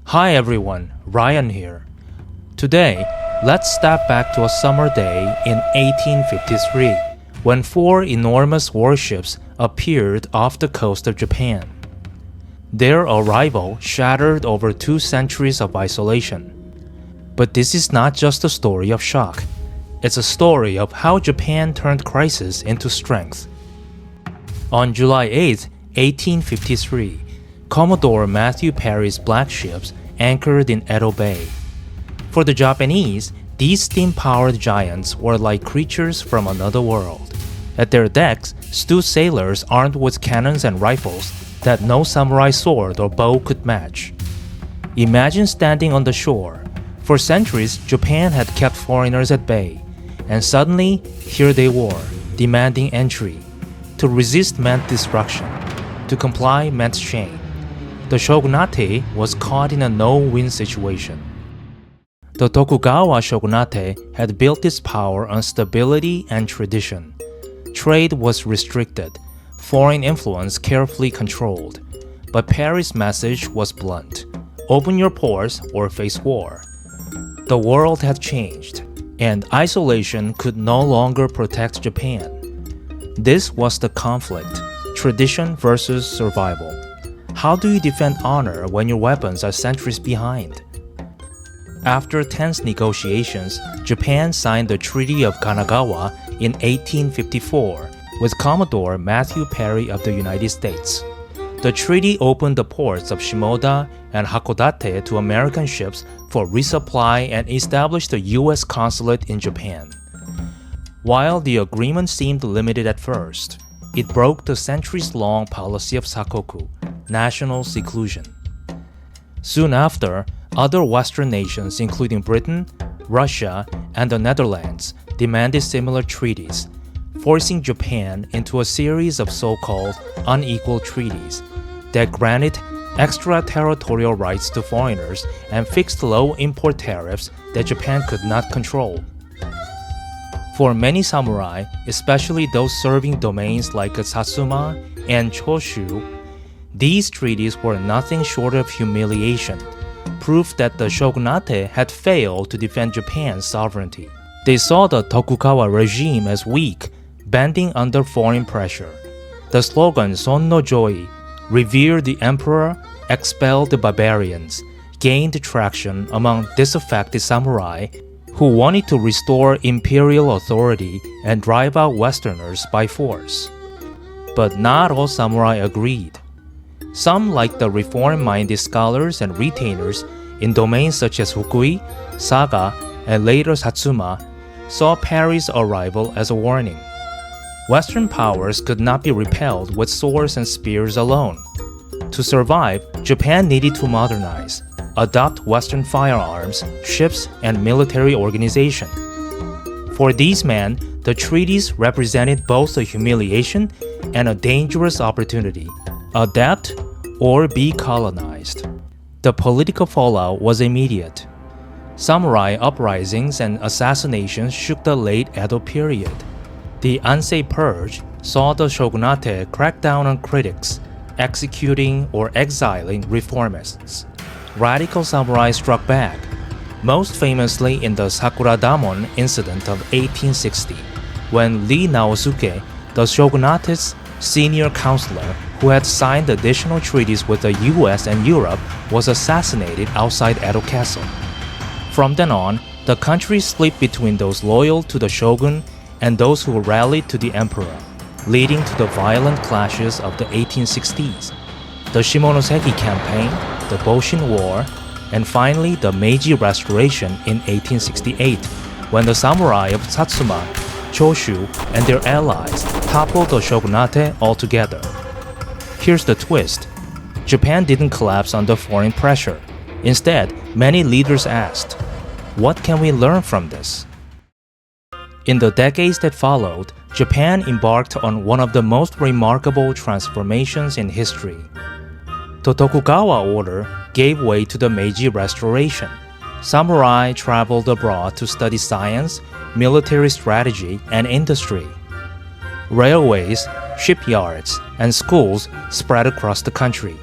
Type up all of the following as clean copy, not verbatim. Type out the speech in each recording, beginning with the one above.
Hi everyone, Ryan here. Today, let's step back to a summer day in 1853 when four enormous warships appeared off the coast of Japan. Their arrival shattered over 2 centuries of isolation. But this is not just a story of shock. It's a story of how Japan turned crisis into strength. On July 8, 1853, Commodore Matthew Perry's black ships anchored in Edo Bay. For the Japanese, these steam-powered giants were like creatures from another world. At their decks stood sailors armed with cannons and rifles that no samurai sword or bow could match. Imagine standing on the shore. For centuries, Japan had kept foreigners at bay, and suddenly, here they were, demanding entry. To resist meant destruction. To comply meant shame. The shogunate was caught in a no-win situation. The Tokugawa shogunate had built its power on stability and tradition. Trade was restricted, foreign influence carefully controlled. But Perry's message was blunt: open your pores or face war. The world had changed, and isolation could no longer protect Japan. This was the conflict, tradition versus survival. How do you defend honor when your weapons are centuries behind? After tense negotiations, Japan signed the Treaty of Kanagawa in 1854 with Commodore Matthew Perry of the United States. The treaty opened the ports of Shimoda and Hakodate to American ships for resupply and established a U.S. consulate in Japan. While the agreement seemed limited at first, it broke the centuries-long policy of sakoku, national seclusion. Soon after, other Western nations including Britain, Russia, and the Netherlands demanded similar treaties, forcing Japan into a series of so-called unequal treaties that granted extraterritorial rights to foreigners and fixed low import tariffs that Japan could not control. For many samurai, especially those serving domains like Satsuma and Choshu, these treaties were nothing short of humiliation, proof that the shogunate had failed to defend Japan's sovereignty. They saw the Tokugawa regime as weak, bending under foreign pressure. The slogan Son no Joi, revere the emperor, expel the barbarians, gained traction among disaffected samurai who wanted to restore imperial authority and drive out Westerners by force. But not all samurai agreed. Some, like the reform-minded scholars and retainers in domains such as Fukui, Saga, and later Satsuma, saw Perry's arrival as a warning. Western powers could not be repelled with swords and spears alone. To survive, Japan needed to modernize, adopt Western firearms, ships, and military organization. For these men, the treaties represented both a humiliation and a dangerous opportunity: adapt or be colonized. The political fallout was immediate. Samurai uprisings and assassinations shook the late Edo period. The Ansei Purge saw the shogunate crack down on critics, executing or exiling reformists. Radical samurai struck back, most famously in the Sakura Damon incident of 1860, when Lee Naosuke, the shogunate's senior counselor who had signed additional treaties with the US and Europe, was assassinated outside Edo Castle. From then on, the country split between those loyal to the shogun and those who rallied to the emperor, leading to the violent clashes of the 1860s, the Shimonoseki Campaign, the Boshin War, and finally the Meiji Restoration in 1868, when the samurai of Satsuma, Choshu, and their allies toppled the shogunate altogether. Here's the twist: Japan didn't collapse under foreign pressure. Instead, many leaders asked, what can we learn from this? In the decades that followed, Japan embarked on one of the most remarkable transformations in history. The Tokugawa order gave way to the Meiji Restoration. Samurai traveled abroad to study science, military strategy, and industry. Railways, shipyards, and schools spread across the country.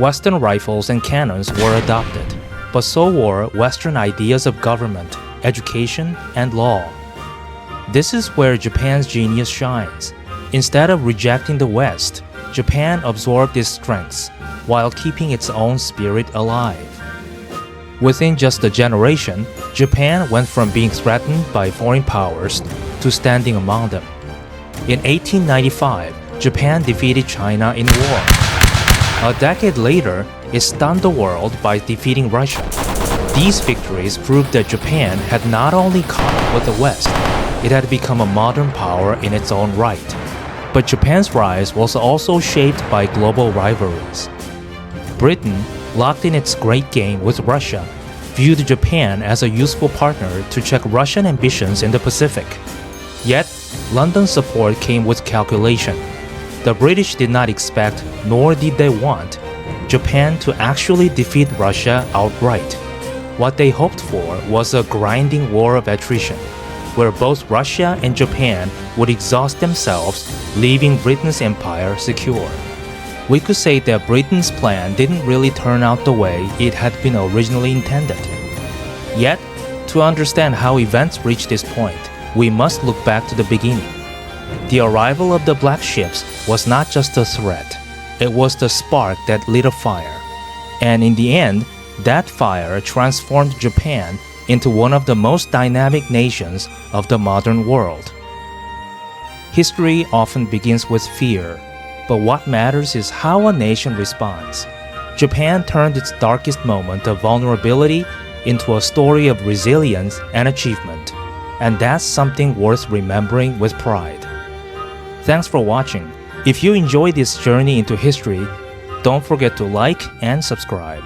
Western rifles and cannons were adopted, but so were Western ideas of government, education, and law. This is where Japan's genius shines. Instead of rejecting the West, Japan absorbed its strengths while keeping its own spirit alive. Within just a generation, Japan went from being threatened by foreign powers to standing among them. In 1895, Japan defeated China in war. A decade later, it stunned the world by defeating Russia. These victories proved that Japan had not only caught up with the West, it had become a modern power in its own right. But Japan's rise was also shaped by global rivalries. Britain, locked in its great game with Russia, viewed Japan as a useful partner to check Russian ambitions in the Pacific. Yet, London's support came with calculation. The British did not expect, nor did they want, Japan to actually defeat Russia outright. What they hoped for was a grinding war of attrition, where both Russia and Japan would exhaust themselves, leaving Britain's empire secure. We could say that Britain's plan didn't really turn out the way it had been originally intended. Yet, to understand how events reached this point, we must look back to the beginning. The arrival of the black ships was not just a threat, it was the spark that lit a fire. And in the end, that fire transformed Japan into one of the most dynamic nations of the modern world. History often begins with fear, but what matters is how a nation responds. Japan turned its darkest moment of vulnerability into a story of resilience and achievement, and that's something worth remembering with pride. Thanks for watching. If you enjoyed this journey into history, don't forget to like and subscribe.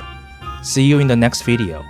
See you in the next video.